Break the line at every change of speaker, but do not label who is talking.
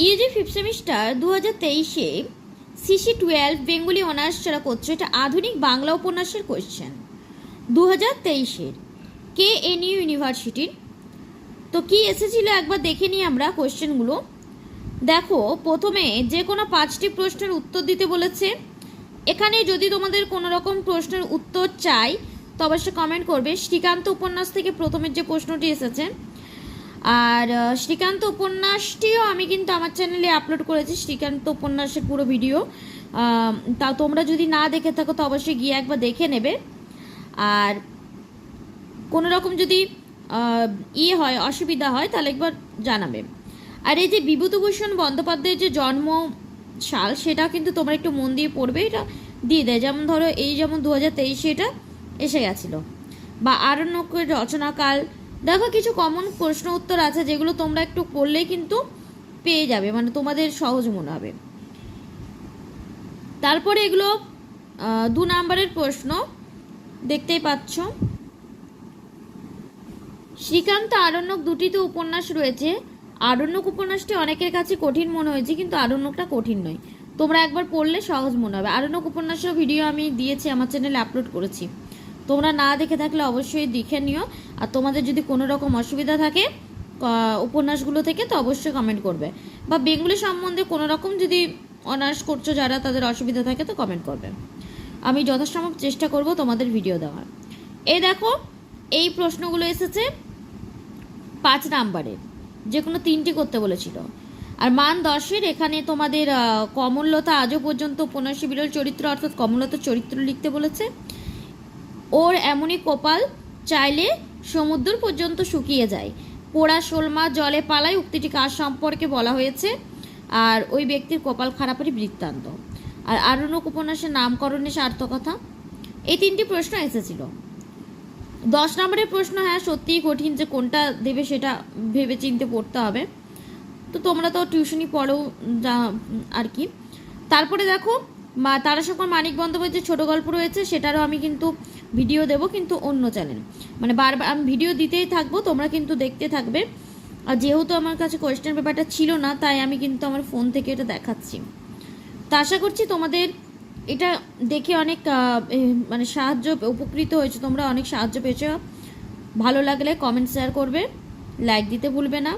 Yuji fifth semester 2023-এ CC12 Bengali honours যারা করছো, এটা আধুনিক বাংলা উপন্যাসের কোয়েশ্চেন 2023-এর KNU ইউনিভার্সিটির। তো কি এসেছিল একবার দেখে নিই আমরা কোয়েশ্চেনগুলো। দেখো, প্রথমে যে কোনো 5টি প্রশ্নের উত্তর দিতে বলেছে। এখানে যদি তোমাদের কোনো রকম প্রশ্নের উত্তর চাই তো অবশ্যই কমেন্ট করবে। শ্রীকান্ত উপন্যাস থেকে প্রথমের যে প্রশ্নটি এসেছে, আর শ্রীকান্ত উপন্যাসটিও আমি কিন্তু আমার চ্যানেলে আপলোড করেছি, শ্রীকান্ত উপন্যাসের পুরো ভিডিও। তা তোমরা যদি না দেখে থাকো তো অবশ্যই গিয়ে একবার দেখে নেবে। আর কোনো রকম যদি হয়, অসুবিধা হয়, তাহলে একবার জানাবে। আর এই যে বিভূতিভূষণ বন্দ্যোপাধ্যায়ের যে জন্ম সাল, সেটা কিন্তু তোমরা একটু মন দিয়ে পড়বে, এটা দিয়ে দেয়। যেমন ধরো এই যেমন 2023-এ এটা এসে গেছিলো। বা আরণ্যকের রচনাকাল। দেখো, কিছু কমন প্রশ্ন উত্তর আছে যেগুলো তোমরা একটু করলেই কিন্তু পেয়ে যাবে, মানে তোমাদের সহজ মনে হবে। তারপরে এগুলো 2 নম্বরের প্রশ্ন দেখতেই পাচ্ছ। শ্রীকান্ত আরণ্যক দুটিতে উপন্যাস রয়েছে। আরণ্যক উপন্যাসটি অনেকের কাছে কঠিন মনে হয়েছে, কিন্তু আরণ্যকটা কঠিন নয়, তোমরা একবার পড়লে সহজ মনে হবে। আরণ্যক উপন্যাসের ভিডিও আমি দিয়েছি, আমার চ্যানেলে আপলোড করেছি, তোমরা না দেখে থাকলে অবশ্যই দেখে নিও। আর তোমাদের যদি কোনো রকম অসুবিধা থাকে উপন্যাসগুলো থেকে তো অবশ্যই কমেন্ট করবে। বা বেঙ্গলি সম্বন্ধে কোনো রকম যদি অনার্স করছো যারা, তাদের অসুবিধা থাকে তো কমেন্ট করবে। আমি যথাসম্ভব চেষ্টা করব তোমাদের ভিডিও দেওয়ার। এই দেখো, এই প্রশ্নগুলো এসেছে 5 নাম্বারের, যে কোনো 3টি করতে বলেছিল। আর মান 10-এর এখানে তোমাদের কমললতা আজও পর্যন্ত উপন্যাসী বিরল চরিত্র, অর্থাৎ কমললতার চরিত্র লিখতে বলেছে। ওর এমনই কপাল, চাইলে সমুদ্র পর্যন্ত শুকিয়ে যায়, পোড়া শোল মাছ জলে পালায়, উক্তিটি কার সম্পর্কে বলা হয়েছে, আর ওই ব্যক্তির কপাল খারাপেরই বৃত্তান্ত। আর আরণ্যক উপন্যাসের নামকরণে সার্থকথা। এই 3টি প্রশ্ন এসেছিল। 10 নম্বরের প্রশ্ন, হ্যাঁ সত্যিই কঠিন, যে কোনটা দেবে সেটা ভেবে চিনতে পড়তে হবে। তো তোমরা তো টিউশনি পড়ো যা আর কি। তারপরে দেখো, তারাশঙ্কর মানিক বন্দ্যোপাধ্যায়ের ছোট গল্প রয়েছে, সেটারও আমি কিন্তু ভিডিও দেব, কিন্তু অন্য চ্যানেল, মানে বারবার আমি ভিডিও দিতেই থাকবো, তোমরা কিন্তু দেখতে থাকবে। আর যেহেতু আমার কাছে কোয়েশ্চেন পেপারটা ছিল না, তাই আমি কিন্তু আমার ফোন থেকে এটা দেখাচ্ছি। তো আশা করছি তোমাদের এটা দেখে অনেক মানে উপকৃত হয়েছে, তোমরা অনেক সাহায্য পেয়েছো। ভালো লাগলে কমেন্ট শেয়ার করবে, লাইক দিতে ভুলবে না।